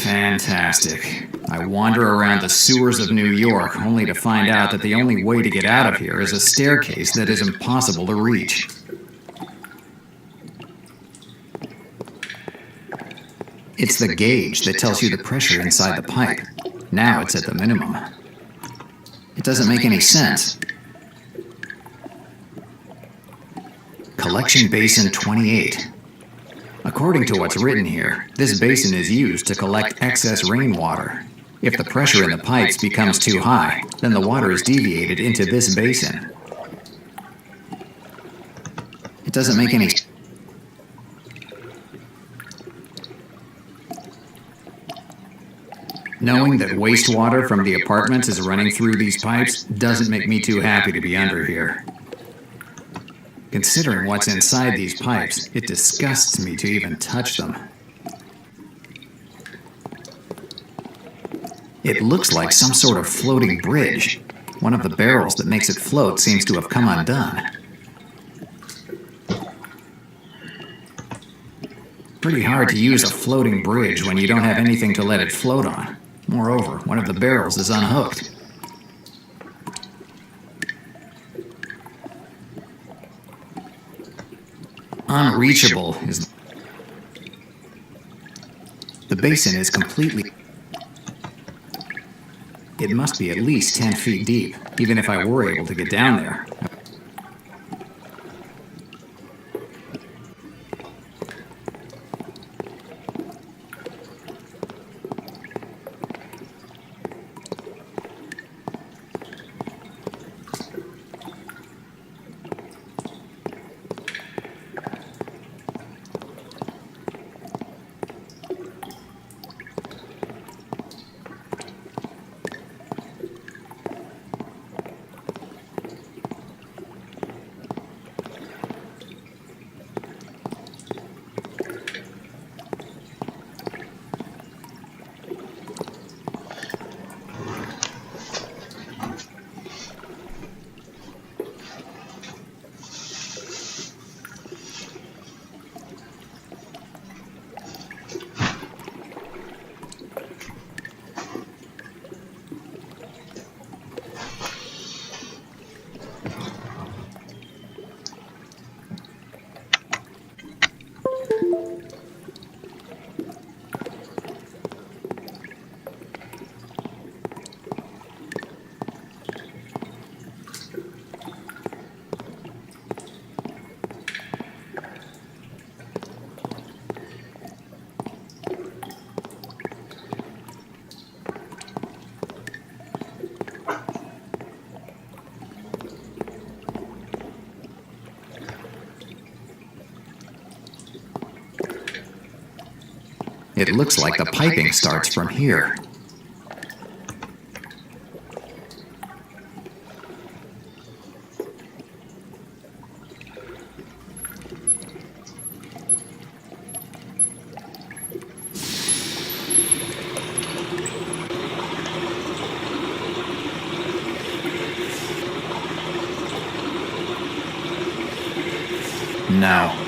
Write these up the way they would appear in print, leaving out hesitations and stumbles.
Fantastic. I wander around the sewers of New York only to find out that the only way to get out of here is a staircase that is impossible to reach. It's the gauge that tells you the pressure inside the pipe. Now it's at the minimum. It doesn't make any sense. Collection Basin 28. According to what's written here, this basin is used to collect excess rainwater. If the pressure in the pipes becomes too high, then the water is deviated into this basin. It doesn't make any sense. Knowing that wastewater from the apartments is running through these pipes doesn't make me too happy to be under here. Considering what's inside these pipes, it disgusts me to even touch them. It looks like some sort of floating bridge. One of the barrels that makes it float seems to have come undone. Pretty hard to use a floating bridge when you don't have anything to let it float on. Moreover, one of the barrels is unhooked. Unreachable is... The basin is completely... It must be at least 10 feet deep, even if I were able to get down there. It looks like the piping starts from here. No.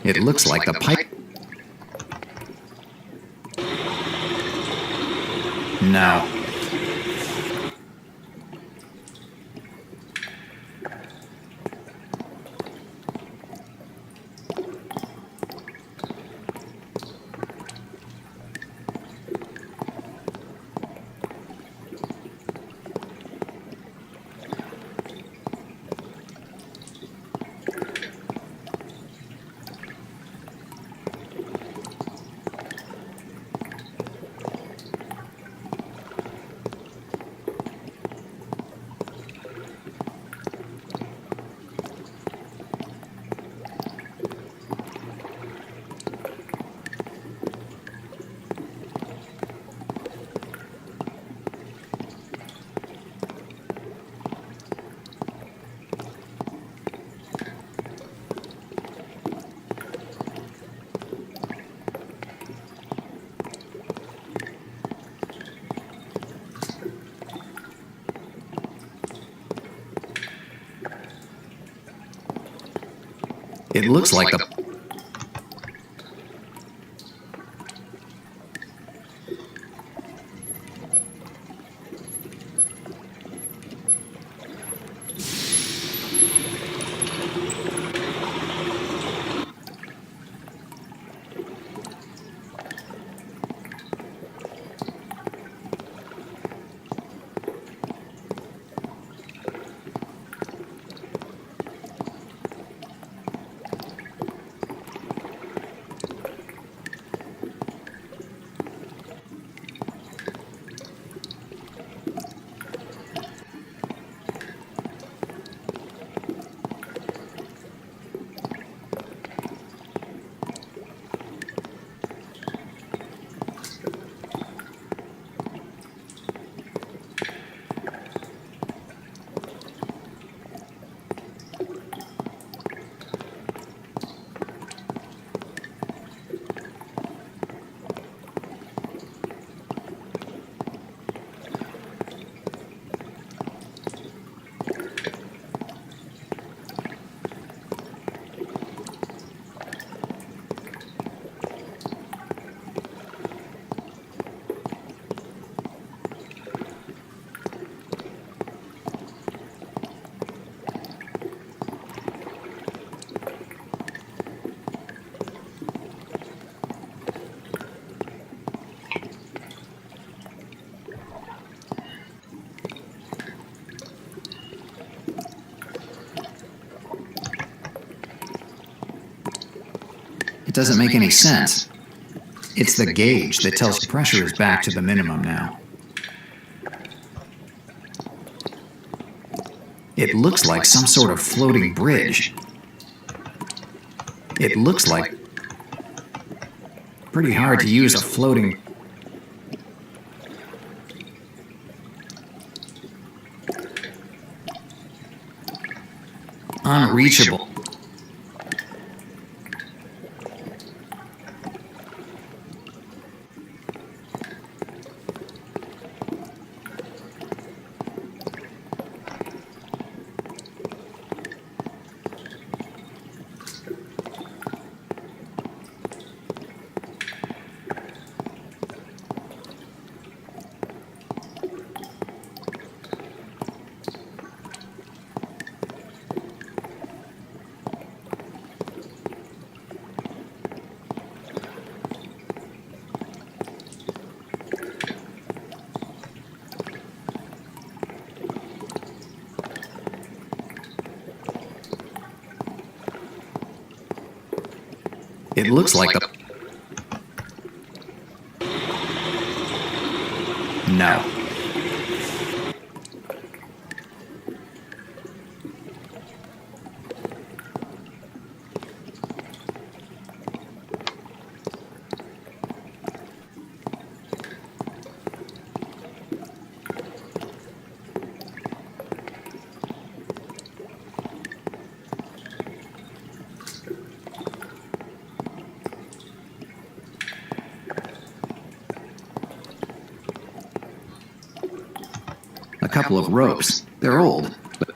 It looks like the pipe. No. It looks like the... It doesn't make any sense. It's the gauge that tells you pressure is back to the minimum now. It looks like some sort of floating bridge. It looks like... pretty hard to use a floating... unreachable. It looks like the... No. A couple of ropes. They're old, but...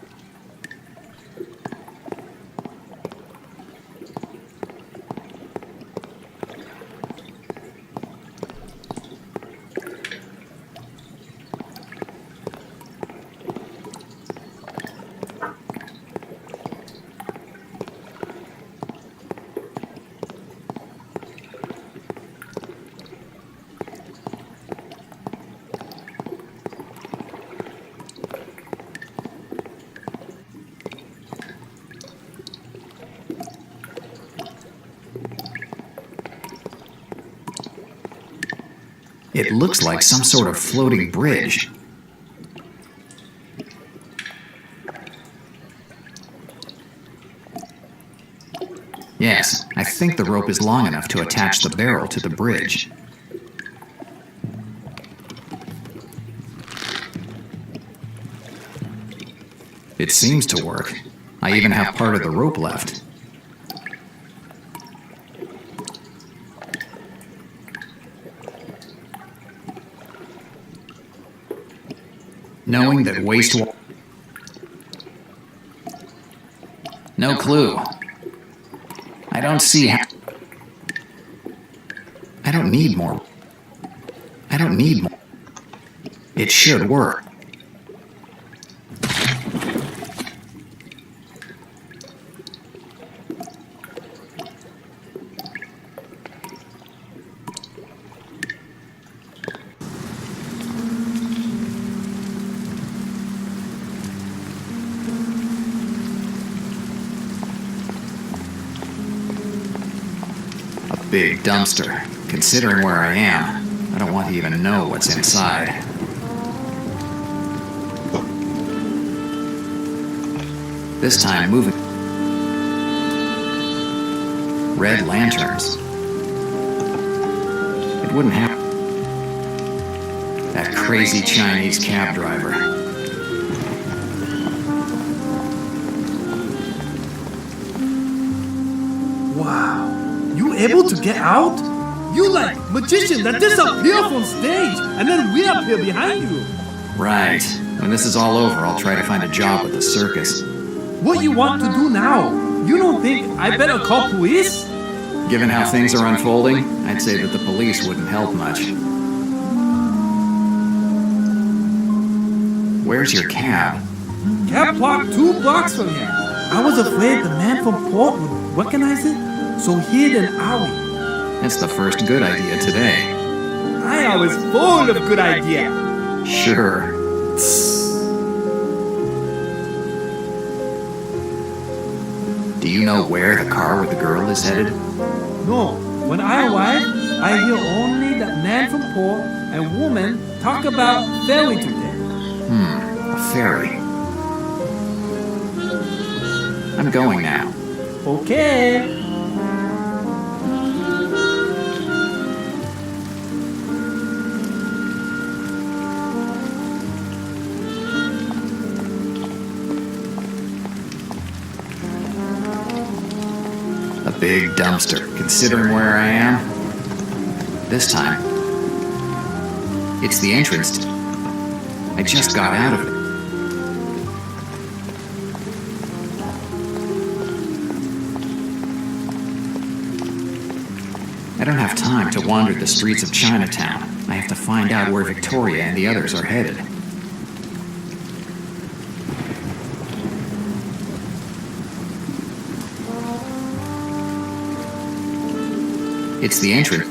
It looks like some sort of floating bridge. Yes, I think the rope is long enough to attach the barrel to the bridge. It seems to work. I even have part of the rope left. Knowing that wastewater... No clue. I don't see how... I don't need more. It should work. Big dumpster. Considering where I am, I don't want to even know what's inside. This time moving. Red lanterns. It wouldn't happen. That crazy Chinese cab driver. Wow. You able to get out? You like magician that disappear from stage and then we appear behind you. Right. When this is all over, I'll try to find a job with the circus. What you want to do now? You don't think I better call police? Given how things are unfolding, I'd say that the police wouldn't help much. Where's your cab? Cab parked 2 blocks from here. I was afraid the man from Port would recognize it. So hid an alley. That's the first good idea today. I always full of good idea. Sure. Do you know where the car with the girl is headed? No. When I arrive, I hear only that man from Port and woman talk about ferry today. A ferry. I'm going now. Okay. Big dumpster, considering where I am. This time, it's the entrance. I just got out of it. I don't have time to wander the streets of Chinatown. I have to find out where Victoria and the others are headed. It's the entrance.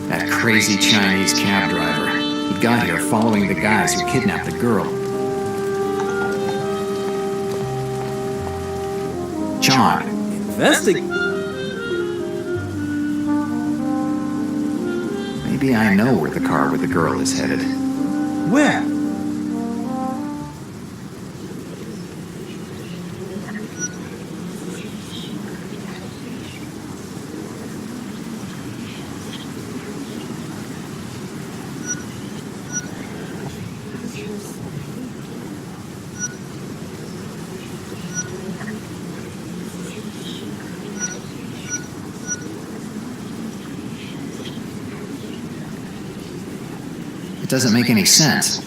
That crazy Chinese cab driver. He got here following the guys who kidnapped the girl. John. Investigate. Maybe I know where the car with the girl is headed. Where? It doesn't make any sense.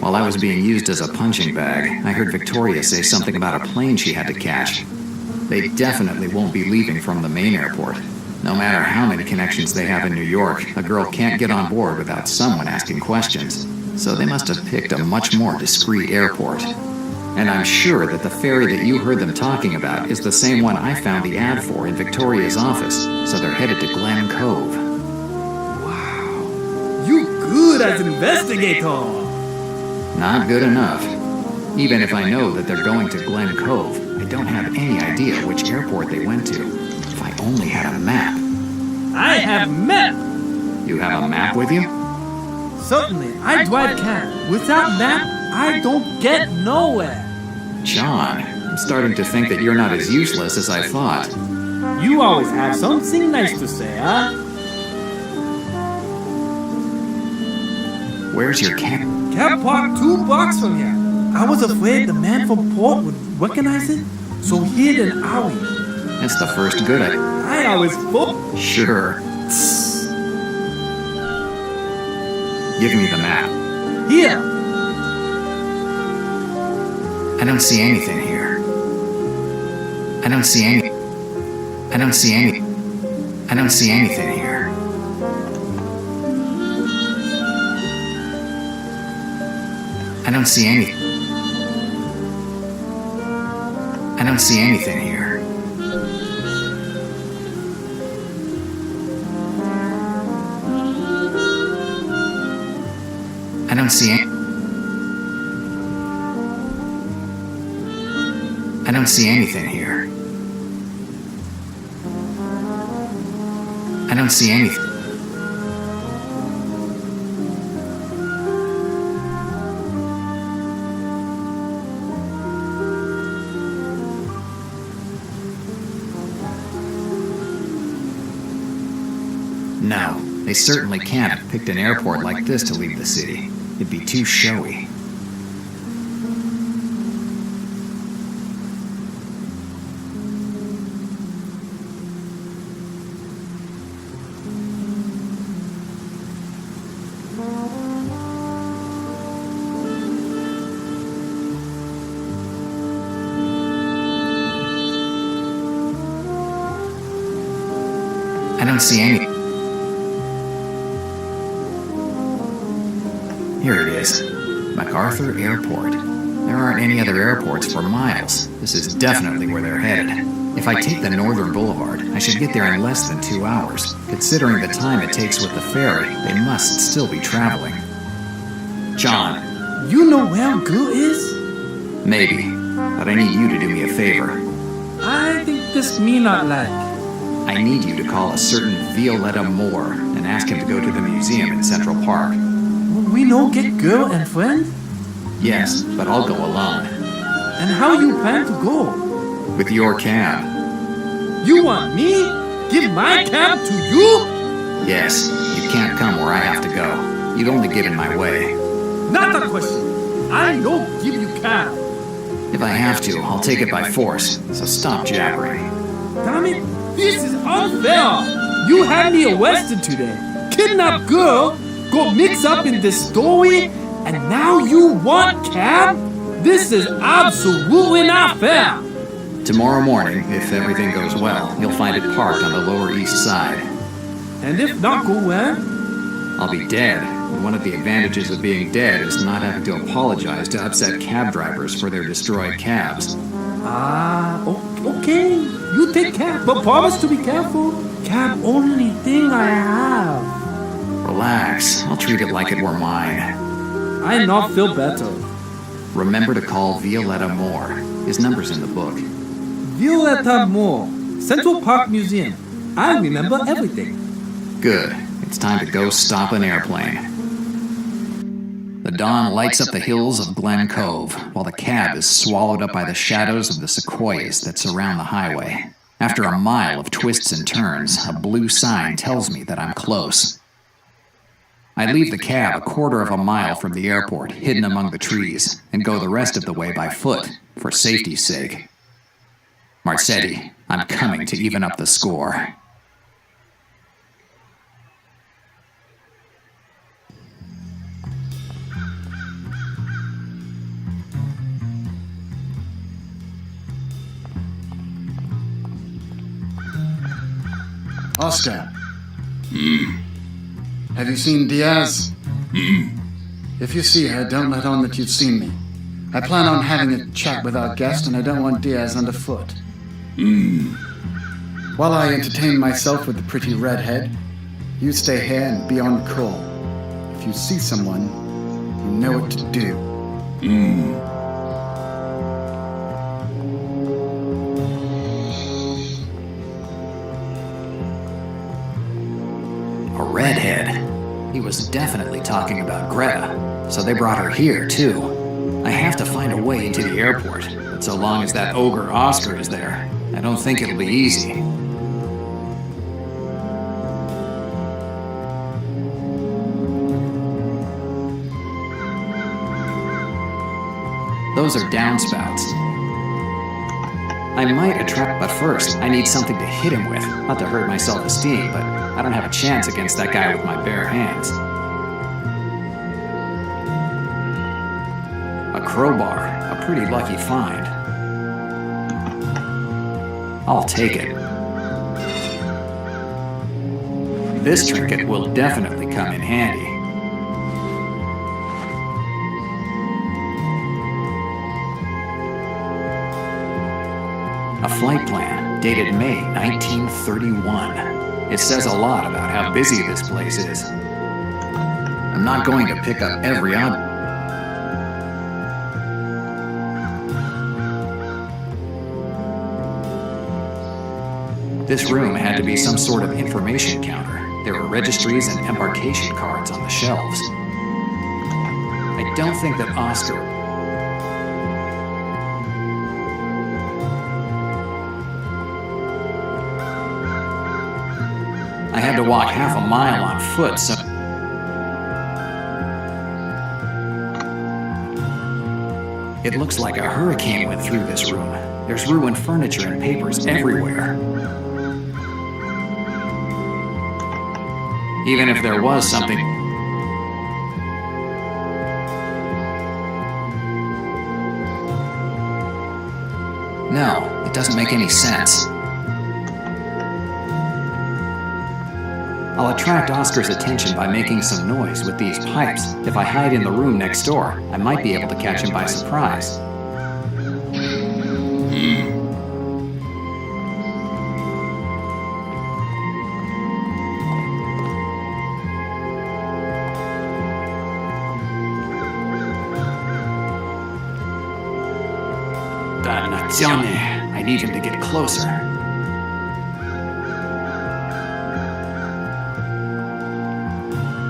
While I was being used as a punching bag, I heard Victoria say something about a plane she had to catch. They definitely won't be leaving from the main airport. No matter how many connections they have in New York, a girl can't get on board without someone asking questions. So they must have picked a much more discreet airport. And I'm sure that the ferry that you heard them talking about is the same one I found the ad for in Victoria's office, so they're headed to Glen Cove. Wow, you good as an investigator. Not good enough. Even if I know that they're going to Glen Cove, I don't have any idea which airport they went to. If I only had a map. I have map! You have a map with you? Certainly, I drive cab. Without map, I don't get nowhere. John, I'm starting to think that you're not as useless as I thought. You always have something nice to say, huh? Where's your cab? Cab parked 2 blocks from here. I was afraid the man from port would recognize it, so he hid an alley. That's the first good I always thought. Sure. Give me the map. Here. I don't see anything here. I don't see anything here. I don't see anything here. I don't see anything here. I don't see anything here. I don't see anything. No, they certainly can't have picked an airport like this to leave the city. It'd be too showy. I don't see any. Here it is. MacArthur Airport. There aren't any other airports for miles. This is definitely where they're headed. If I take the Northern Boulevard, I should get there in less than 2 hours. Considering the time it takes with the ferry, they must still be traveling. John. You know where girl is? Maybe, but I need you to do me a favor. I think this me not like. I need you to call a certain Violetta Moore and ask him to go to the museum in Central Park. We no get girl and friend? Yes, but I'll go alone. And how you plan to go? With your cab. You want me? Give my cab to you? Yes, you can't come where I have to go. You'd only get in my way. Not a question. I don't give you cab. If I have to, I'll take it by force, so stop jabbering. Damn it, this is unfair. You had me arrested today. Kidnapped girl, go mix up in this story, and now you want cab? This is absolutely not fair. Tomorrow morning, if everything goes well, you'll find it parked on the Lower East Side. And if not go well? I'll be dead. And one of the advantages of being dead is not having to apologize to upset cab drivers for their destroyed cabs. Okay. You take cab, but promise to be careful. Cab only thing I have. Relax. I'll treat it like it were mine. I not feel better. Remember to call Violetta Moore. His number's in the book. Violetta Moore, Central Park Museum. I remember everything. Good. It's time to go stop an airplane. The dawn lights up the hills of Glen Cove, while the cab is swallowed up by the shadows of the sequoias that surround the highway. After a mile of twists and turns, a blue sign tells me that I'm close. I leave the cab a quarter of a mile from the airport, hidden among the trees, and go the rest of the way by foot, for safety's sake. Marcetti, I'm coming to even up the score. Oscar. Have you seen Diaz? If you see her, don't let on that you've seen me. I plan on having a chat with our guest, and I don't want Diaz underfoot. While I entertain myself with the pretty redhead, you stay here and be on call. If you see someone, you know what to do. dead. He was definitely talking about Greta, so they brought her here, too. I have to find a way into the airport, but so long as that ogre Oscar is there, I don't think it'll be easy. Those are downspouts. I might attract, but first, I need something to hit him with. Not to hurt my self-esteem, but I don't have a chance against that guy with my bare hands. A crowbar, a pretty lucky find. I'll take it. This trinket will definitely come in handy. A flight plan, dated May 1931. It says a lot about how busy this place is. I'm not going to pick up every object. This room had to be some sort of information counter. There were registries and embarkation cards on the shelves. I don't think that Oscar... I had to walk half a mile on foot, so... It looks like a hurricane went through this room. There's ruined furniture and papers everywhere. Even if there was something... No, it doesn't make any sense. I'll attract Oscar's attention by making some noise with these pipes. If I hide in the room next door, I might be able to catch him by surprise. Dannazione! I need him to get closer.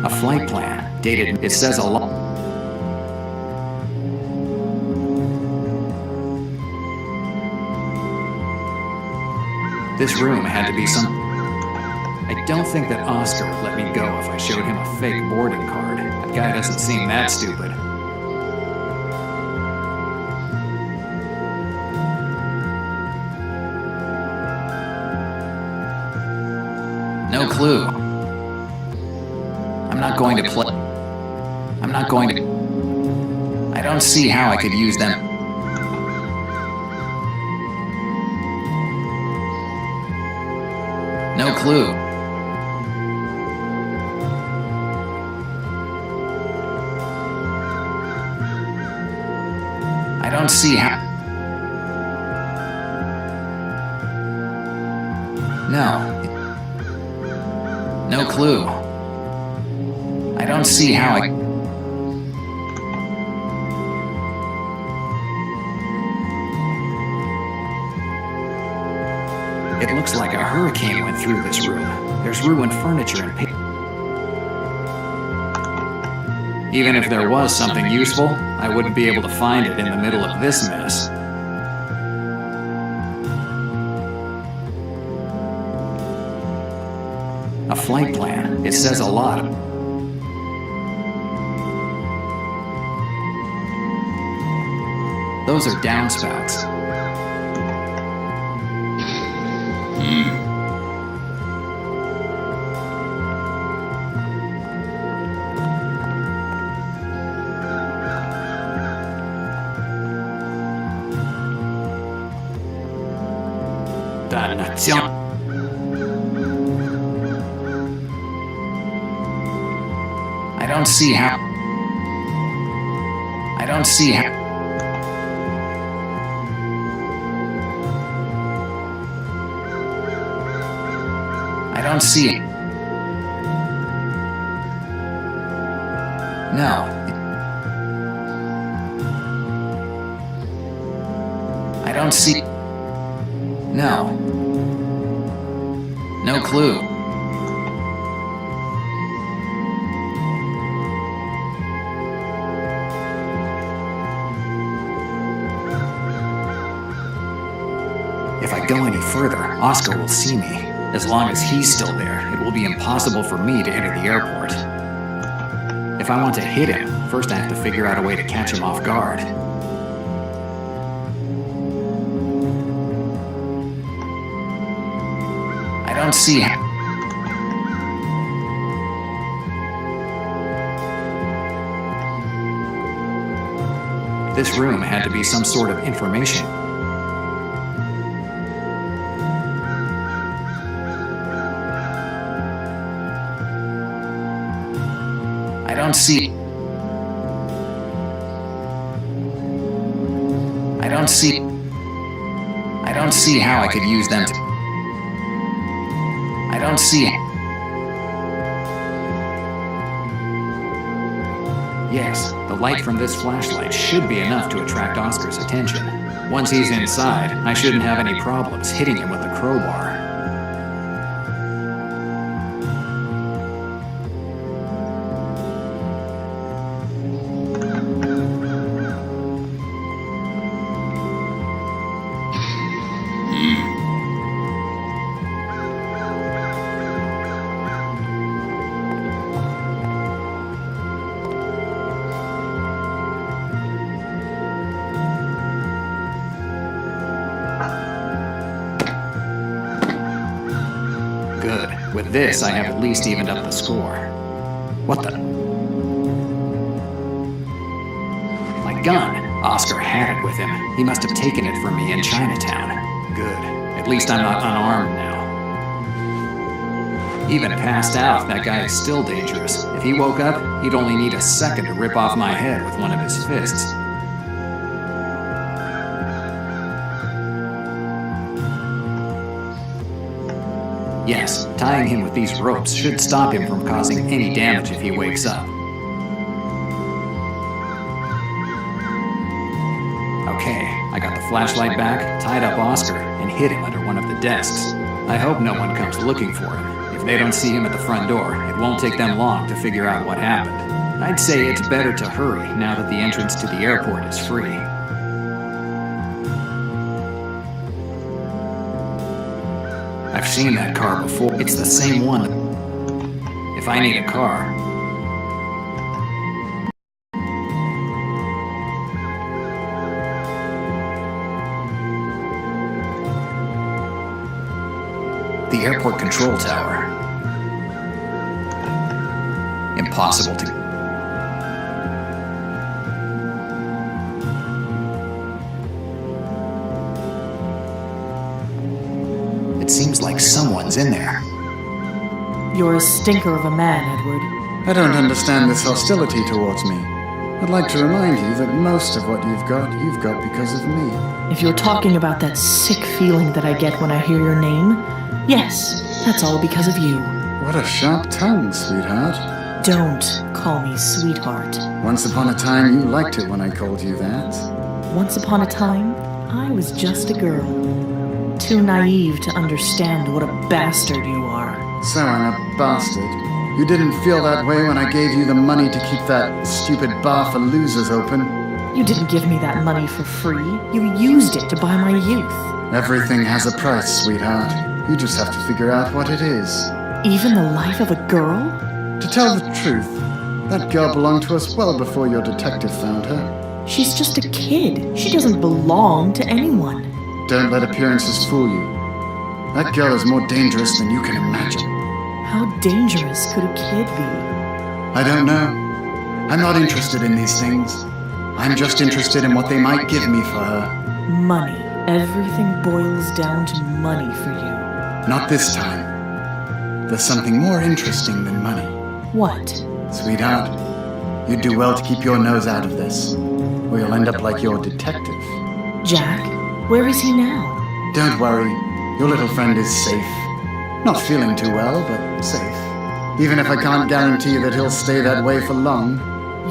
A flight plan, dated, it says a lot. This room had to be some... I don't think that Oscar would let me go if I showed him a fake boarding card. That guy doesn't seem that stupid. No clue. I'm not going to play. I'm not going to... I don't see how I could use them. No clue. I don't see how... No. No clue. I don't see how I... It looks like a hurricane went through this room. There's ruined furniture and paper. Even if there was something useful, I wouldn't be able to find it in the middle of this mess. A flight plan. It says a lot. Those are downspouts. Dannazione. I don't see how... I don't see how... I don't see it. No. I don't see... No. No clue. go any further, Oscar will see me. As long as he's still there, it will be impossible for me to enter the airport. If I want to hit him, first I have to figure out a way to catch him off guard. I don't see him. This room had to be some sort of information. I don't see how I could use them to... I don't see... Yes, the light from this flashlight should be enough to attract Oscar's attention. Once he's inside, I shouldn't have any problems hitting him with a crowbar. Good. With this, I have at least evened up the score. What the? My gun! Oscar had it with him. He must have taken it from me in Chinatown. Good. At least I'm not unarmed now. Even passed out, that guy is still dangerous. If he woke up, he'd only need a second to rip off my head with one of his fists. Yes, tying him with these ropes should stop him from causing any damage if he wakes up. Okay, I got the flashlight back, tied up Oscar, and hid him under one of the desks. I hope no one comes looking for him. If they don't see him at the front door, it won't take them long to figure out what happened. I'd say it's better to hurry now that the entrance to the airport is free. I've seen that car before. It's the same one. If I need a car... The airport control tower. Impossible to... It seems like someone's in there. You're a stinker of a man, Edward. I don't understand this hostility towards me. I'd like to remind you that most of what you've got because of me. If you're talking about that sick feeling that I get when I hear your name, yes, that's all because of you. What a sharp tongue, sweetheart. Don't call me sweetheart. Once upon a time, you liked it when I called you that. Once upon a time, I was just a girl. Too naive to understand what a bastard you are. So I'm a bastard. You didn't feel that way when I gave you the money to keep that stupid bar for losers open. You didn't give me that money for free. You used it to buy my youth. Everything has a price, sweetheart. You just have to figure out what it is. Even the life of a girl? To tell the truth, that girl belonged to us well before your detective found her. She's just a kid. She doesn't belong to anyone. Don't let appearances fool you. That girl is more dangerous than you can imagine. How dangerous could a kid be? I don't know. I'm not interested in these things. I'm just interested in what they might give me for her. Money. Everything boils down to money for you. Not this time. There's something more interesting than money. What? Sweetheart, you'd do well to keep your nose out of this, or you'll end up like your detective. Jack? Where is he now? Don't worry, your little friend is safe. Not feeling too well, but safe. Even if I can't guarantee that he'll stay that way for long.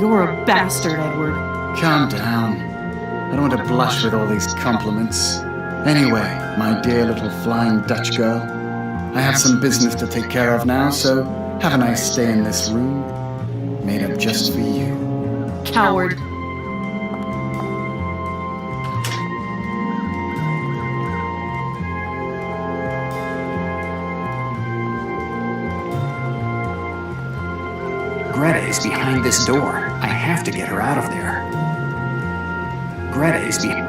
You're a bastard, Edward. Calm down. I don't want to blush with all these compliments. Anyway, my dear little flying Dutch girl, I have some business to take care of now, so have a nice stay in this room, made up just for you. Coward. Greta's behind this door. I have to get her out of there. Greta's behind...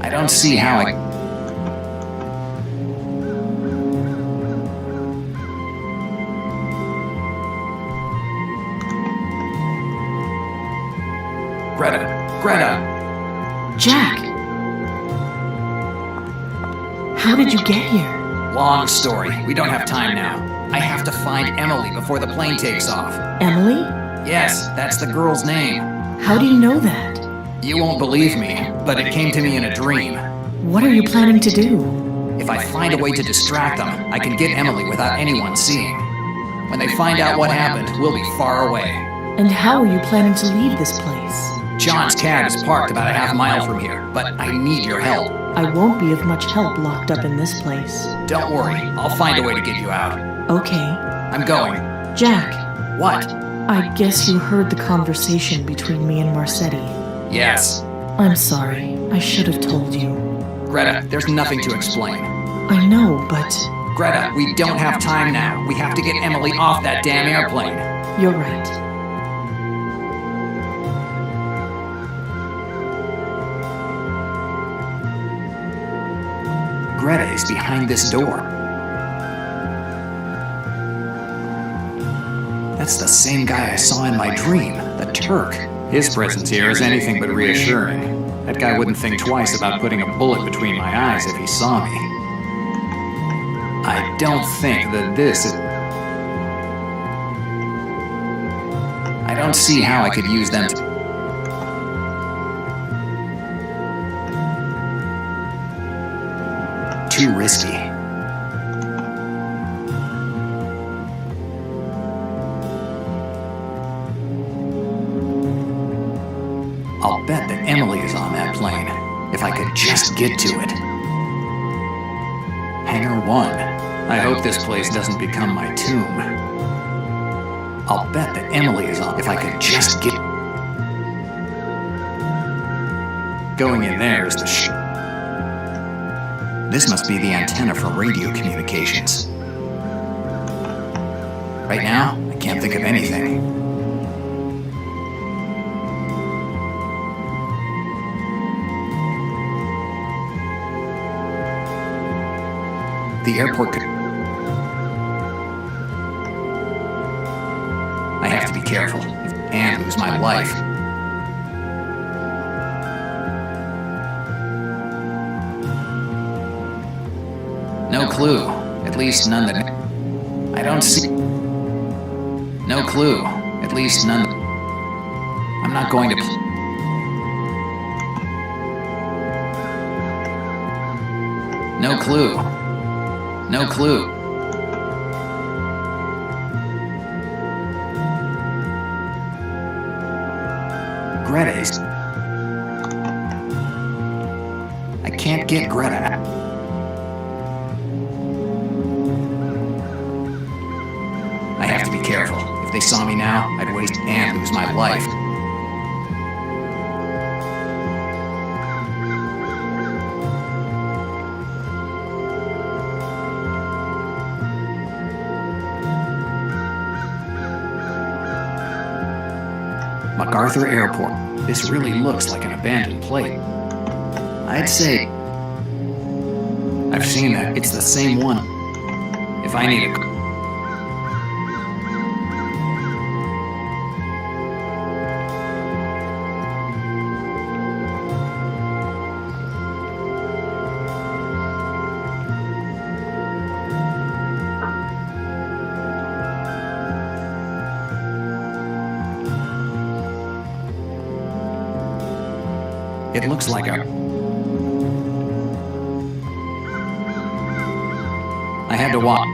I don't see how I... Greta! Jack! How did you get here? Long story. We don't have time now. I have to find Emily before the plane takes off. Emily? Yes, that's the girl's name. How do you know that? You won't believe me, but it came to me in a dream. What are you planning to do? If I find a way to distract them, I can get Emily without anyone seeing. When they find out what happened, we'll be far away. And how are you planning to leave this place? John's cab is parked about a half mile from here, but I need your help. I won't be of much help locked up in this place. Don't worry, I'll find a way to get you out. Okay. I'm going. Jack, What? I guess you heard the conversation between me and Marcetti. Yes. I'm sorry. I should have told you. Greta, there's nothing to explain. I know, but Greta, we don't have time now. We have to get Emily off that damn airplane. you're right. Greta is behind this door. That's the same guy I saw in my dream, the Turk. His presence here is anything but reassuring. That guy wouldn't think twice about putting a bullet between my eyes if he saw me. I don't think that this is... I don't see how I could use them to... Too risky. I'll bet that Emily is on that plane. If I could just get to it. Hangar 1. I hope this place doesn't become my tomb. I'll bet that Emily is on. If I could just get... Going in there is the This must be the antenna for radio communications. Right now, I can't think of anything. The airport could... I have to be careful and lose my life. No clue. At least none that... I don't see... No clue. At least none... I'm not going to... No clue. No clue. Greta's... I can't get Greta. I have to be careful. If they saw me now, I'd waste and lose my life. MacArthur Airport. This really looks like an abandoned place. I'd say... I've seen that. It's the same one. If I need a... It looks like a... I had to walk.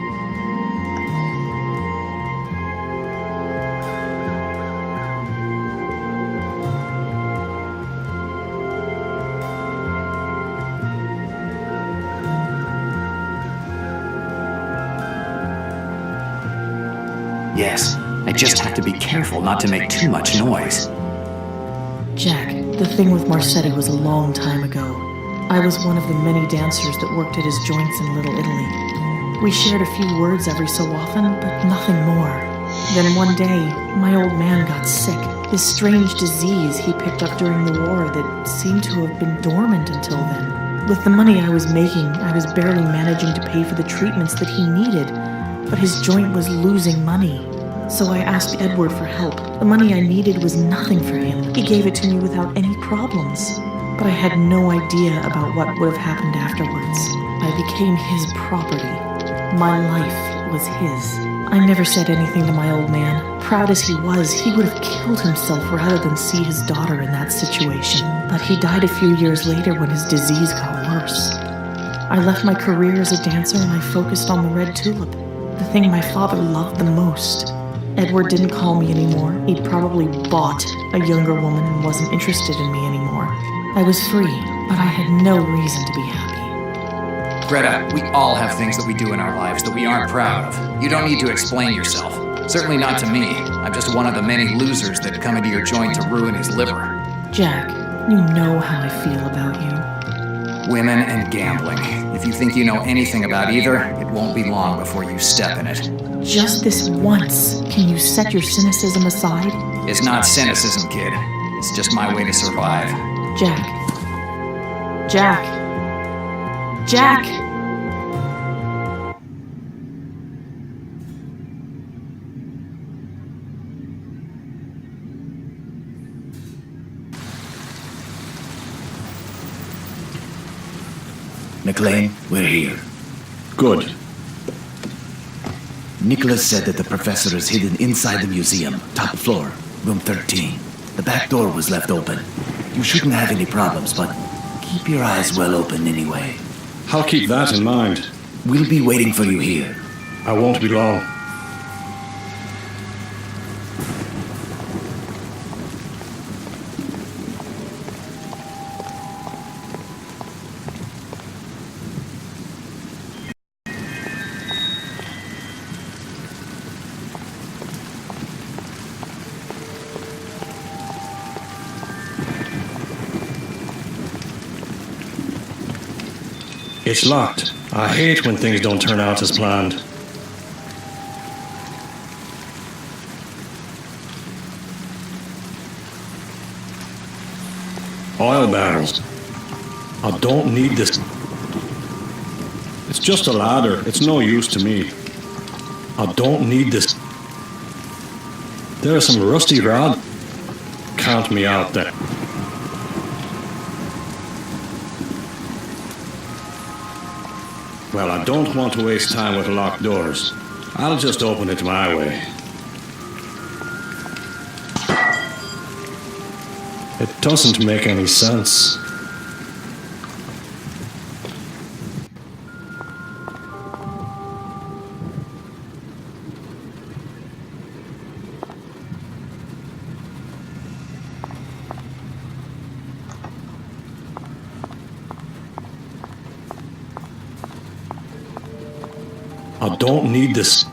Yes, I just have to be careful not to make too much noise. Jack, the thing with Marcetti was a long time ago. I was one of the many dancers that worked at his joints in Little Italy. We shared a few words every so often, but nothing more. Then one day, my old man got sick. This strange disease he picked up during the war that seemed to have been dormant until then. With the money I was making, I was barely managing to pay for the treatments that he needed, but his joint was losing money. So I asked Edward for help. The money I needed was nothing for him. He gave it to me without any problems. But I had no idea about what would have happened afterwards. I became his property. My life was his. I never said anything to my old man. Proud as he was, he would have killed himself rather than see his daughter in that situation. But he died a few years later when his disease got worse. I left my career as a dancer and I focused on the red tulip, the thing my father loved the most. Edward didn't call me anymore. He'd probably bought a younger woman and wasn't interested in me anymore. I was free, but I had no reason to be happy. Greta, we all have things that we do in our lives that we aren't proud of. You don't need to explain yourself. Certainly not to me. I'm just one of the many losers that come into your joint to ruin his liver. Jack, you know how I feel about you. Women and gambling. If you think you know anything about either, it won't be long before you step in it. Just this once, can you set your cynicism aside? It's not cynicism, kid. It's just my way to survive. Jack. Jack. Jack! McLean, we're here. Good. Nicholas said that the professor is hidden inside the museum, top floor, room 13. The back door was left open. You shouldn't have any problems, but keep your eyes well open anyway. I'll keep that in mind. We'll be waiting for you here. I won't be long. It's locked. I hate when things don't turn out as planned. Oil barrels. I don't need this. It's just a ladder. It's no use to me. I don't need this. There's some rusty rod. Count me out there. Well, I don't want to waste time with locked doors. I'll just open it my way. It doesn't make any sense. I don't need this.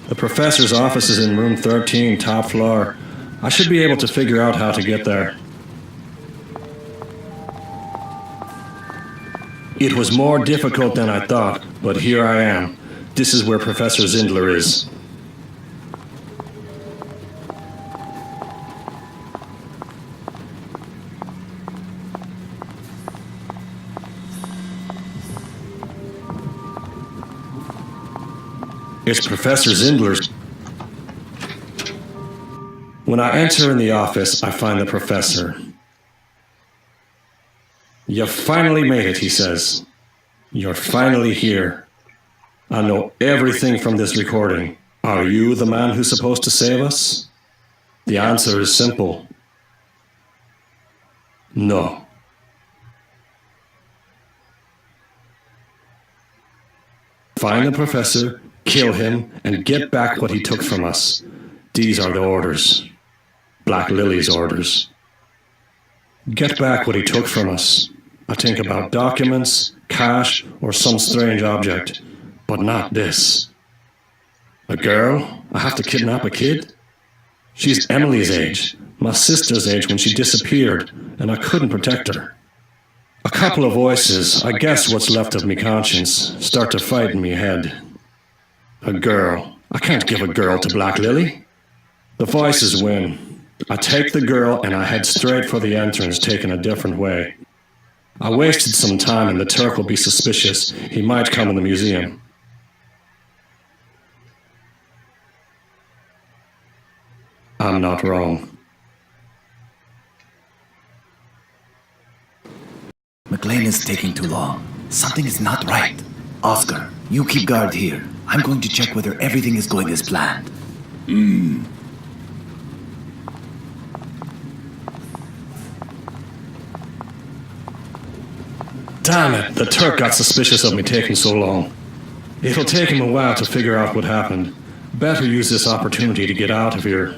The professor's office is in room 13, top floor. I should be able to figure out how to get there. It was more difficult than I thought, but here I am. This is where Professor Zindler is. It's Professor Zindler's. When I enter in the office, I find the professor. You finally made it, he says. You're finally here. I know everything from this recording. Are you the man who's supposed to save us? The answer is simple. No. Find the professor, kill him, and get back what he took from us. These are the orders. Black Lily's orders. Get back what he took from us. I think about documents, cash, or some strange object. But not this. A girl? I have to kidnap a kid? She's Emily's age, my sister's age when she disappeared, and I couldn't protect her. A couple of voices, I guess what's left of me conscience, start to fight in me head. A girl. I can't give a girl to Black Lily. The voices win. I take the girl and I head straight for the entrance, taking a different way. I wasted some time and the Turk will be suspicious. He might come in the museum. I'm not wrong. McLean is taking too long. Something is not right. Oscar, you keep guard here. I'm going to check whether everything is going as planned. Damn it, the Turk got suspicious of me taking so long. It'll take him a while to figure out what happened. Better use this opportunity to get out of here.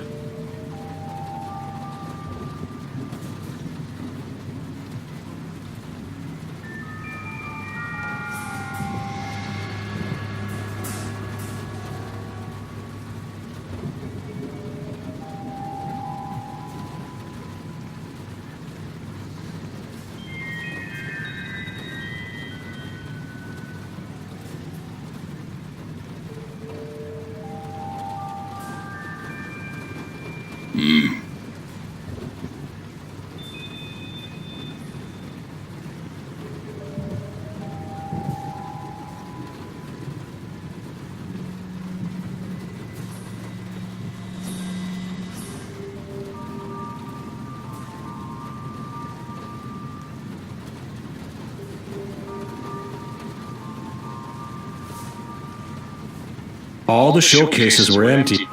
All the showcases were empty.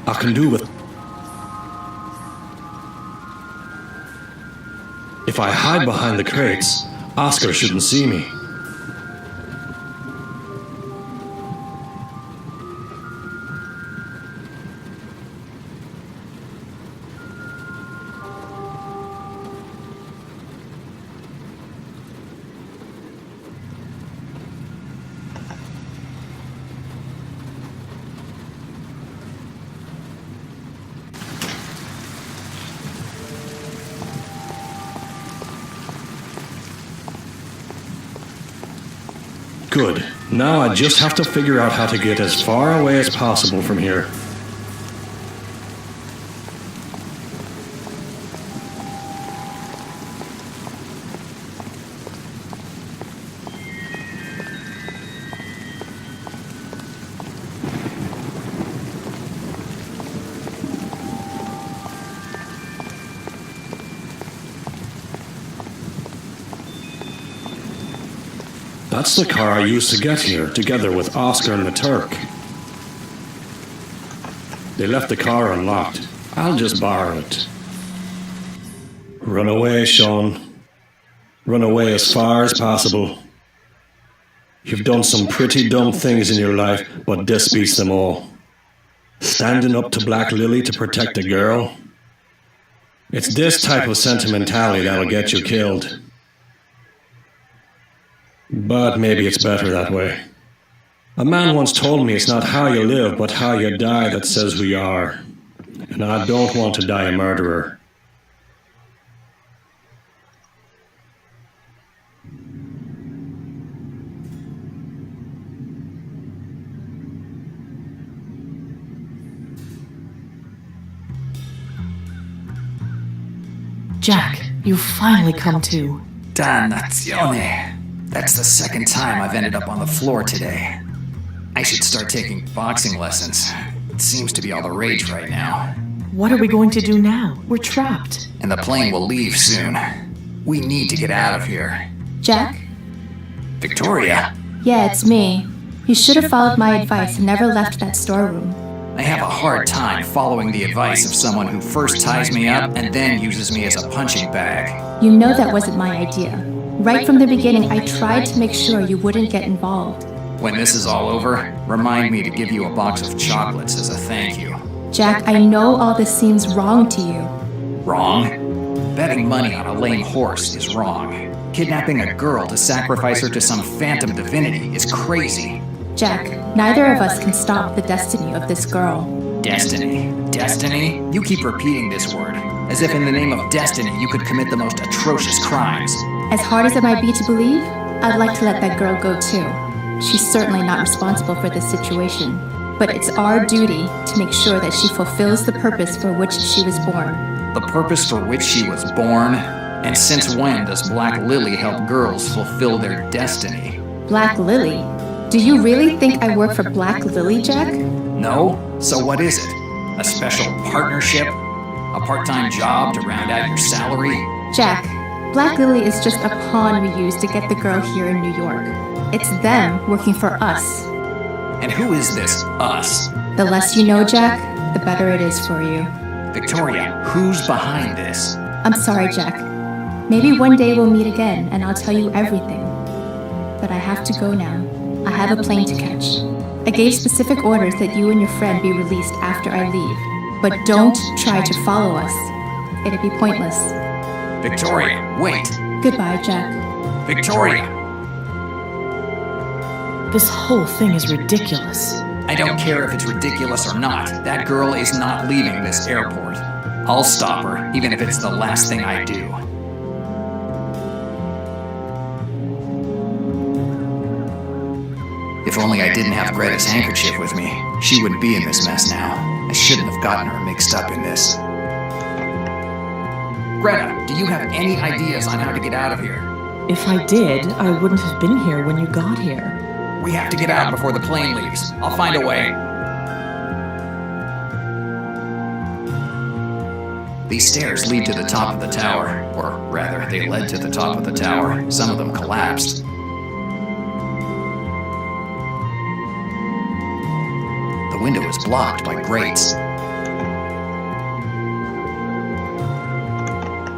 I can do with... If I hide behind the crates, Oscar shouldn't see me. Good. Now I just have to figure out how to get as far away as possible from here. That's the car I used to get here, together with Oscar and the Turk. They left the car unlocked. I'll just borrow it. Run away, Sean. Run away as far as possible. You've done some pretty dumb things in your life, but this beats them all. Standing up to Black Lily to protect a girl. It's this type of sentimentality that'll get you killed. But maybe it's better that way. A man once told me it's not how you live, but how you die that says who you are. And I don't want to die a murderer. Jack, you've finally come to. Dannazione. That's the second time I've ended up on the floor today. I should start taking boxing lessons. It seems to be all the rage right now. What are we going to do now? We're trapped. And the plane will leave soon. We need to get out of here. Jack? Victoria? Yeah, it's me. You should have followed my advice and never left that storeroom. I have a hard time following the advice of someone who first ties me up and then uses me as a punching bag. You know that wasn't my idea. Right from the beginning, I tried to make sure you wouldn't get involved. When this is all over, remind me to give you a box of chocolates as a thank you. Jack, I know all this seems wrong to you. Wrong? betting money on a lame horse is wrong. Kidnapping a girl to sacrifice her to some phantom divinity is crazy. Jack, neither of us can stop the destiny of this girl. Destiny? Destiny? You keep repeating this word, as if in the name of destiny you could commit the most atrocious crimes. As hard as it might be to believe, I'd like to let that girl go too. She's certainly not responsible for this situation, but it's our duty to make sure that she fulfills the purpose for which she was born. The purpose for which she was born? And since when does Black Lily help girls fulfill their destiny? Black Lily? Do you really think I work for Black Lily, Jack? No? So what is it? A special partnership? A part-time job to round out your salary? Jack, Black Lily is just a pawn we use to get the girl here in New York. It's them working for us. And who is this us? The less you know, Jack, the better it is for you. Victoria, who's behind this? I'm sorry, Jack. Maybe one day we'll meet again and I'll tell you everything. But I have to go now. I have a plane to catch. I gave specific orders that you and your friend be released after I leave. But don't try to follow us. It'd be pointless. Victoria, wait! Goodbye, Jack. Victoria! This whole thing is ridiculous. I don't care if it's ridiculous or not. That girl is not leaving this airport. I'll stop her, even if it's the last thing I do. If only I didn't have Greta's handkerchief with me, she wouldn't be in this mess now. I shouldn't have gotten her mixed up in this. Greta, do you have any ideas on how to get out of here? If I did, I wouldn't have been here when you got here. We have to get out before the plane leaves. I'll find a way. These stairs lead to the top of the tower. Or rather, they led to the top of the tower. Some of them collapsed. The window is blocked by grates.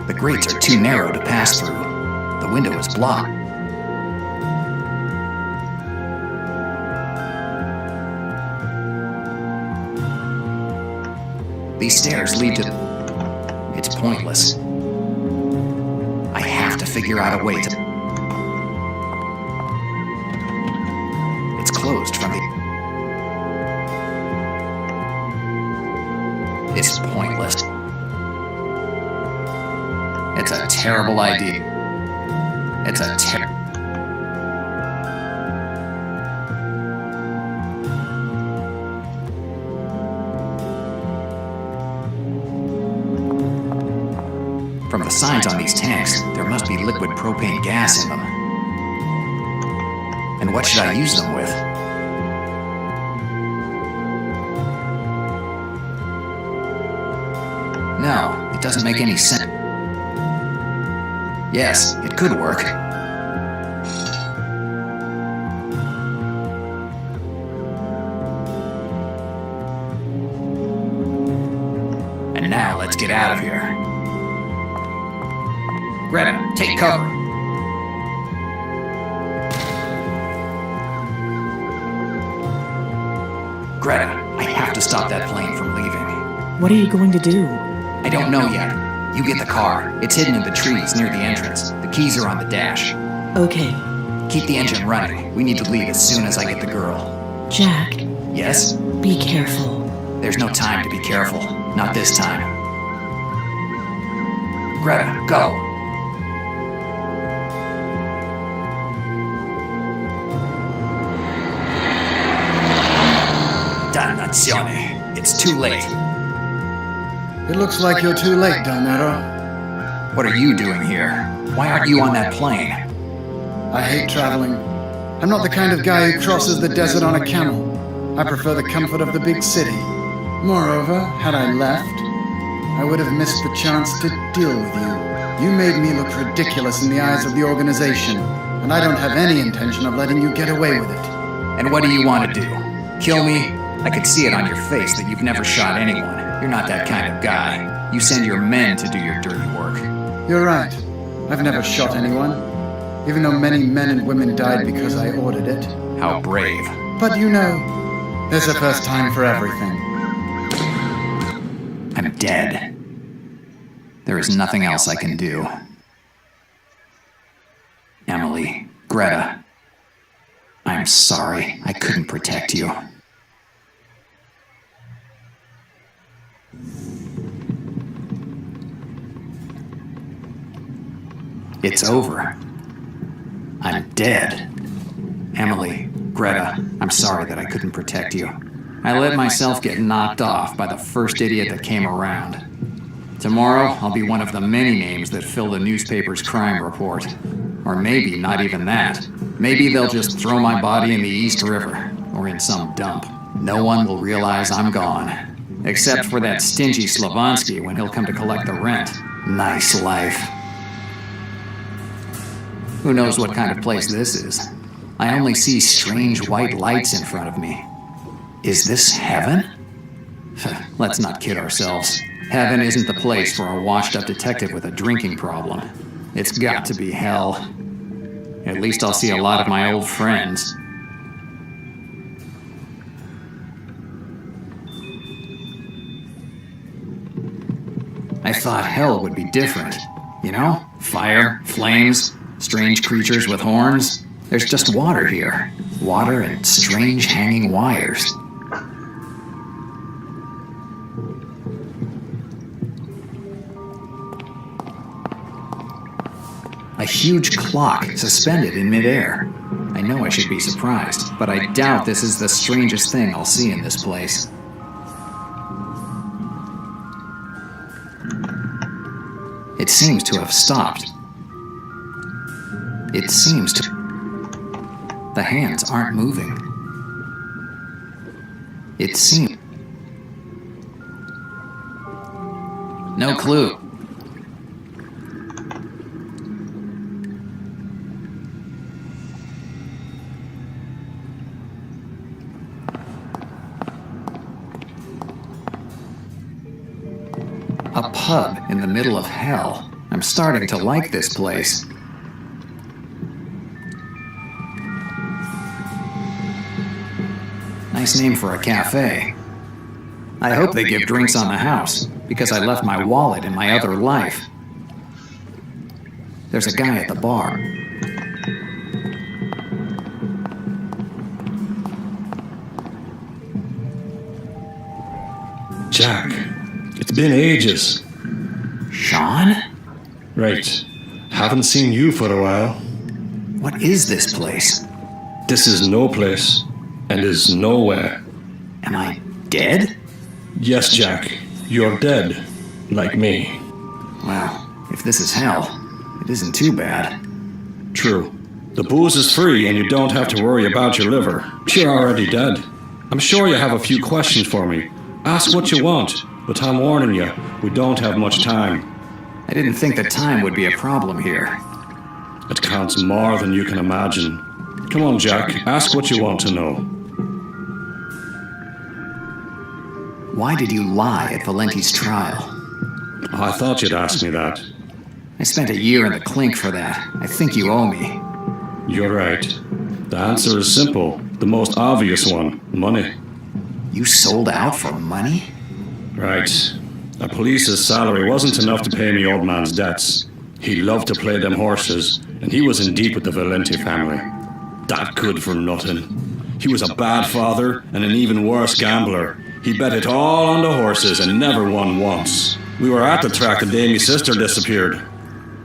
The grates are too narrow to pass through. The window is blocked. These stairs lead to... It's pointless. I have to figure out a way to... It's closed from the... It's pointless. It's a terrible idea. It's a From the signs on these tanks, there must be liquid propane gas in them. And what should I use them with? No, it doesn't make any sense. Yes, it could work. And now let's get out of here. Greta, take cover. Greta, I have to stop that plane from leaving. What are you going to do? I don't know yet. You get the car. It's hidden in the trees near the entrance. The keys are on the dash. Okay. Keep the engine running. We need to leave as soon as I get the girl. Jack, Yes? be careful. There's no time to be careful. Not this time. Greta, go. Dannazione. It's too late. It looks like you're too late, Donero. What are you doing here? Why aren't you on that plane? I hate traveling. I'm not the kind of guy who crosses the desert on a camel. I prefer the comfort of the big city. Moreover, had I left, I would have missed the chance to deal with you. You made me look ridiculous in the eyes of the organization, and I don't have any intention of letting you get away with it. And what do you want to do? Kill me? I could see it on your face that you've never shot anyone. You're not that kind of guy. You send your men to do your dirty work. You're right. I've never shot anyone, even though many men and women died because I ordered it. How brave. But you know, there's a first time for everything. I'm dead. There is nothing else I can do. Emily, Greta, I'm sorry I couldn't protect you. It's over. I'm dead. Emily, Greta, I'm sorry that I couldn't protect you. I let myself get knocked off by the first idiot that came around. Tomorrow, I'll be one of the many names that fill the newspaper's crime report. Or maybe not even that. Maybe they'll just throw my body in the East River, or in some dump. No one will realize I'm gone. Except for that stingy Slavonsky when he'll come to collect the rent. Nice life. Who knows what kind of place this is? I only see strange white lights in front of me. Is this heaven? Let's not kid ourselves. Heaven isn't the place for a washed-up detective with a drinking problem. It's got to be hell. At least I'll see a lot of my old friends. I thought hell would be different. You know? Fire, flames, strange creatures with horns. There's just water here. Water and strange hanging wires. A huge clock suspended in midair. I know I should be surprised, but I doubt this is the strangest thing I'll see in this place. It seems to have stopped. It seems to... The hands aren't moving. It seems... No clue. A pub in the middle of hell. I'm starting to like this place. Nice name for a cafe. I hope they give drinks on the house, because I left my wallet in my other life. There's a guy at the bar. Jack, it's been ages. Sean? Right. Haven't seen you for a while. What is this place? This is no place, and is nowhere. Am I dead? Yes, Jack, you're dead. Like me. Well, if this is hell, it isn't too bad. True. The booze is free, and you don't have to worry about your liver. You're already dead. I'm sure you have a few questions for me. Ask what you want, but I'm warning you, we don't have much time. I didn't think that time would be a problem here. It counts more than you can imagine. Come on, Jack, ask what you want to know. Why did you lie at Valenti's trial? I thought you'd ask me that. I spent a year in the clink for that. I think you owe me. You're right. The answer is simple, the most obvious one, money. You sold out for money? Right. A police's salary wasn't enough to pay me old man's debts. He loved to play them horses, and he was in deep with the Valenti family. That good for nothing. He was a bad father and an even worse gambler. He bet it all on the horses and never won once. We were at the track the day my sister disappeared.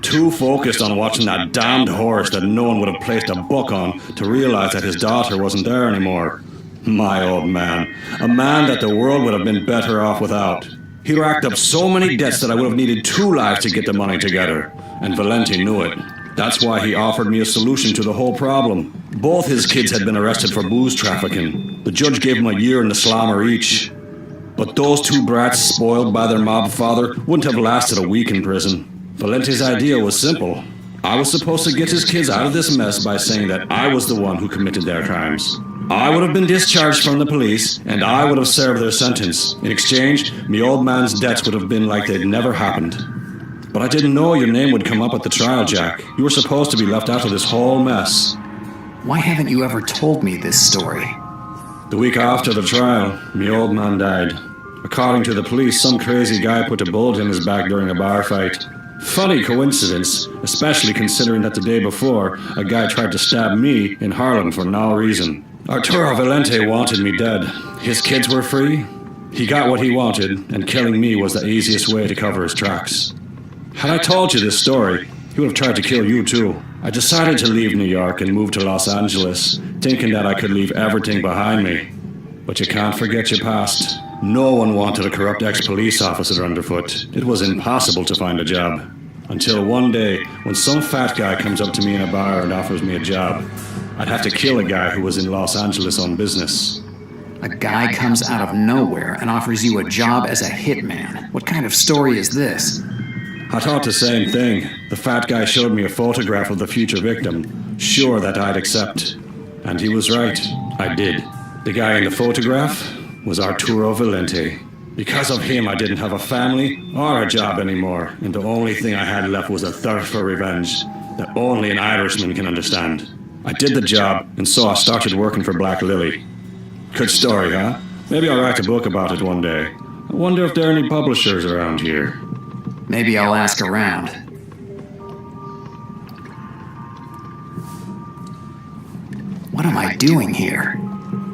Too focused on watching that damned horse that no one would have placed a buck on to realize that his daughter wasn't there anymore. My old man. A man that the world would have been better off without. He racked up so many debts that I would have needed 2 lives to get the money together. And Valenti knew it. That's why he offered me a solution to the whole problem. Both his kids had been arrested for booze trafficking. The judge gave them a year in the slammer each. But those 2 brats, spoiled by their mob father, wouldn't have lasted a week in prison. Valenti's idea was simple. I was supposed to get his kids out of this mess by saying that I was the one who committed their crimes. I would have been discharged from the police, and I would have served their sentence. In exchange, me old man's debts would have been like they'd never happened. But I didn't know your name would come up at the trial, Jack. You were supposed to be left out of this whole mess. Why haven't you ever told me this story? The week after the trial, me old man died. According to the police, some crazy guy put a bullet in his back during a bar fight. Funny coincidence, especially considering that the day before, a guy tried to stab me in Harlem for no reason. Arturo Valente wanted me dead. His kids were free. He got what he wanted, and killing me was the easiest way to cover his tracks. Had I told you this story, he would have tried to kill you too. I decided to leave New York and move to Los Angeles, thinking that I could leave everything behind me. But you can't forget your past. No one wanted a corrupt ex-police officer underfoot. It was impossible to find a job. Until one day, when some fat guy comes up to me in a bar and offers me a job, I'd have to kill a guy who was in Los Angeles on business. A guy comes out of nowhere and offers you a job as a hitman. What kind of story is this? I thought the same thing. The fat guy showed me a photograph of the future victim, sure that I'd accept. And he was right. I did. The guy in the photograph was Arturo Valente. Because of him, I didn't have a family or a job anymore, and the only thing I had left was a thirst for revenge that only an Irishman can understand. I did the job, and so I started working for Black Lily. Good story, huh? Maybe I'll write a book about it one day. I wonder if there are any publishers around here. Maybe I'll ask around. What am I doing here?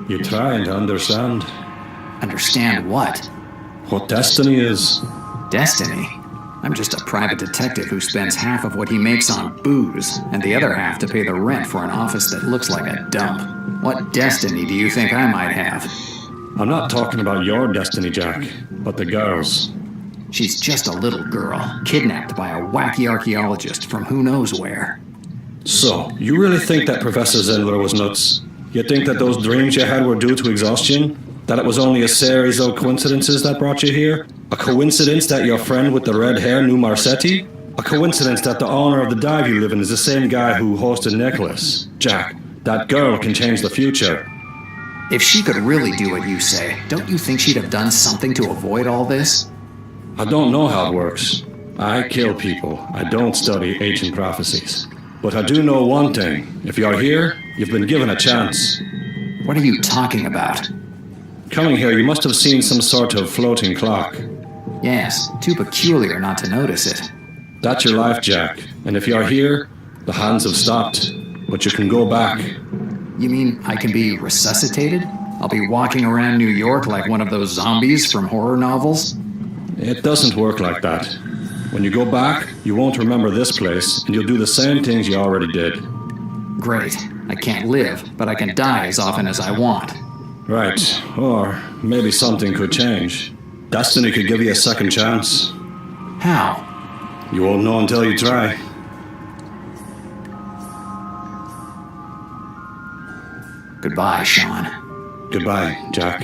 You're trying to understand Understand what? what destiny is. Destiny? I'm just a private detective who spends half of what he makes on booze, and the other half to pay the rent for an office that looks like a dump. What destiny do you think I might have? I'm not talking about your destiny, Jack, but the girl's. She's just a little girl, kidnapped by a wacky archaeologist from who knows where. So, you really think that Professor Zindler was nuts? You think that those dreams you had were due to exhaustion? That it was only a series of coincidences that brought you here? A coincidence that your friend with the red hair knew Marsetti? A coincidence that the owner of the dive you live in is the same guy who hosted Nicholas? Jack, that girl can change the future. If she could really do what you say, don't you think she'd have done something to avoid all this? I don't know how it works. I kill people. I don't study ancient prophecies. But I do know one thing. If you're here, you've been given a chance. What are you talking about? Coming here, you must have seen some sort of floating clock. Yes, too peculiar not to notice it. That's your life, Jack. And if you're here, the hands have stopped. But you can go back. You mean I can be resuscitated? I'll be walking around New York like one of those zombies from horror novels? It doesn't work like that. When you go back, you won't remember this place, and you'll do the same things you already did. Great. I can't live, but I can die as often as I want. Right. Or maybe something could change. Destiny could give you a second chance. How? You won't know until you try. Goodbye, Sean. Goodbye, Jack.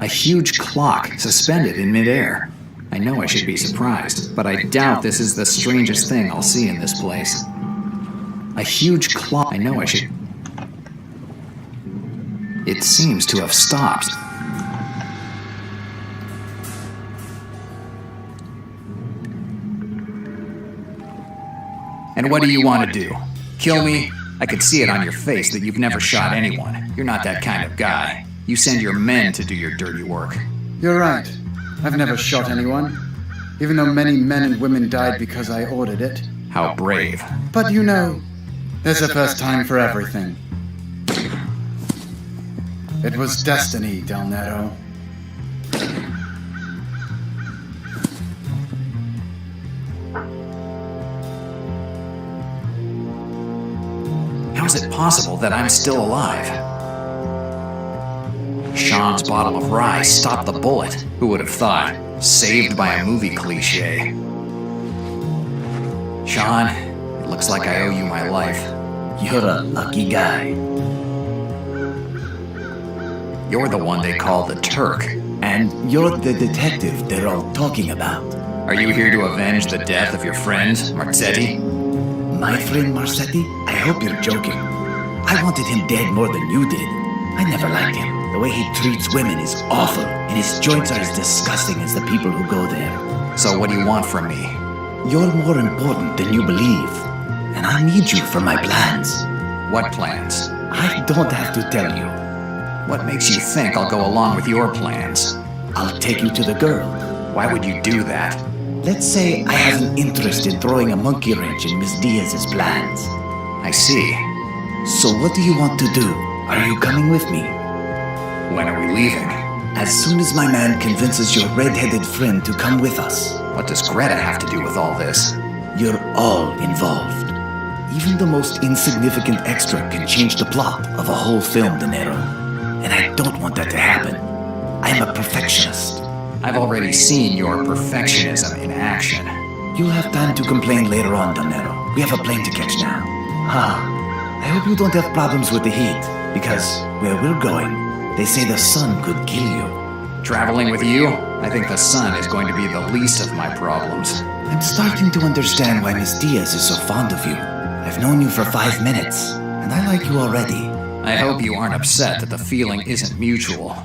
A huge clock suspended in midair. I know I should be surprised, but I doubt this is the strangest thing I'll see in this place. A huge clock. I know I should. It seems to have stopped. And what do you want to do? Kill me? I could see it on your face that you've never shot anyone. You're not that kind of guy. You send your men to do your dirty work. You're right. I've never shot anyone, even though many men and women died because I ordered it. How brave. But you know, there's a first time for everything. It was destiny, Del Nero. How is it possible that I'm still alive? Sean's bottle of rye stopped the bullet. Who would have thought? Saved by a movie cliche. Sean, it looks like I owe you my life. You're a lucky guy. You're the one they call the Turk. And you're the detective they're all talking about. Are you here to avenge the death of your friend, Marzetti? My friend Marsetti? I hope you're joking. I wanted him dead more than you did. I never liked him. The way he treats women is awful, and his joints are as disgusting as the people who go there. So what do you want from me? You're more important than you believe, and I need you for my plans. What plans? I don't have to tell you. What makes you think I'll go along with your plans? I'll take you to the girl. Why would you do that? Let's say I have an interest in throwing a monkey wrench in Miss Diaz's plans. I see. So what do you want to do? Are you coming with me? When are we leaving? As soon as my man convinces your red-headed friend to come with us. What does Greta have to do with all this? You're all involved. Even the most insignificant extra can change the plot of a whole film, De Niro. And I don't want that to happen. I'm a perfectionist. I've already seen your perfectionism in action. You'll have time to complain later on, De Niro. We have a plane to catch now. I hope you don't have problems with the heat, because where we're going, they say the sun could kill you. Traveling with you? I think the sun is going to be the least of my problems. I'm starting to understand why Miss Diaz is so fond of you. I've known you for 5 minutes, and I like you already. I hope you aren't upset that the feeling isn't mutual.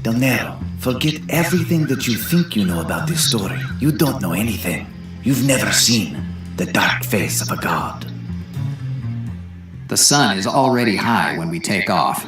Del Nero, forget everything that you think you know about this story. You don't know anything. You've never seen the dark face of a god. The sun is already high when we take off.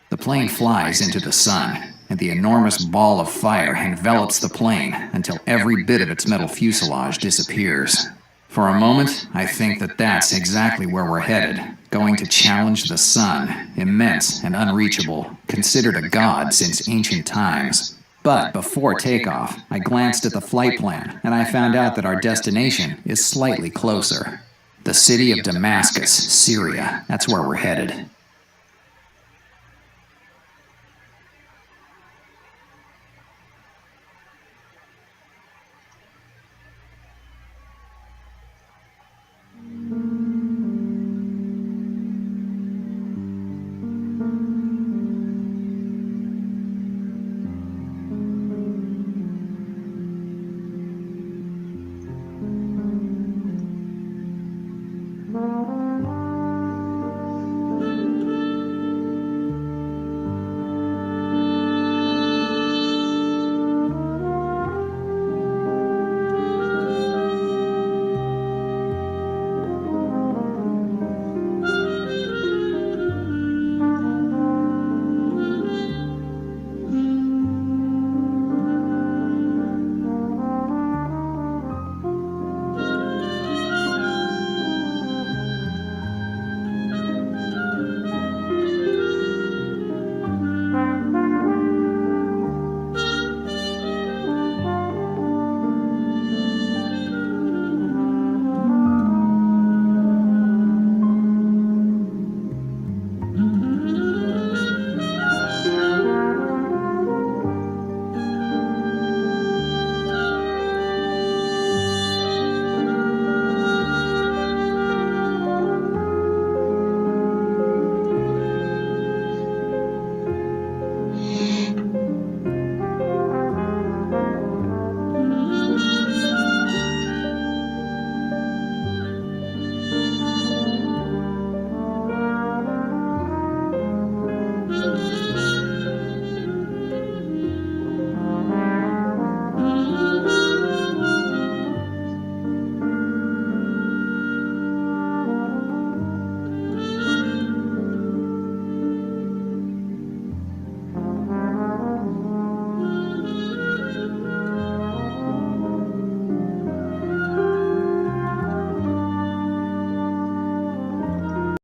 The plane flies into the sun, and the enormous ball of fire envelops the plane until every bit of its metal fuselage disappears. For a moment, I think that that's exactly where we're headed, going to challenge the sun, immense and unreachable, considered a god since ancient times. But before takeoff, I glanced at the flight plan, and I found out that our destination is slightly closer. The city of Damascus, Syria, that's where we're headed.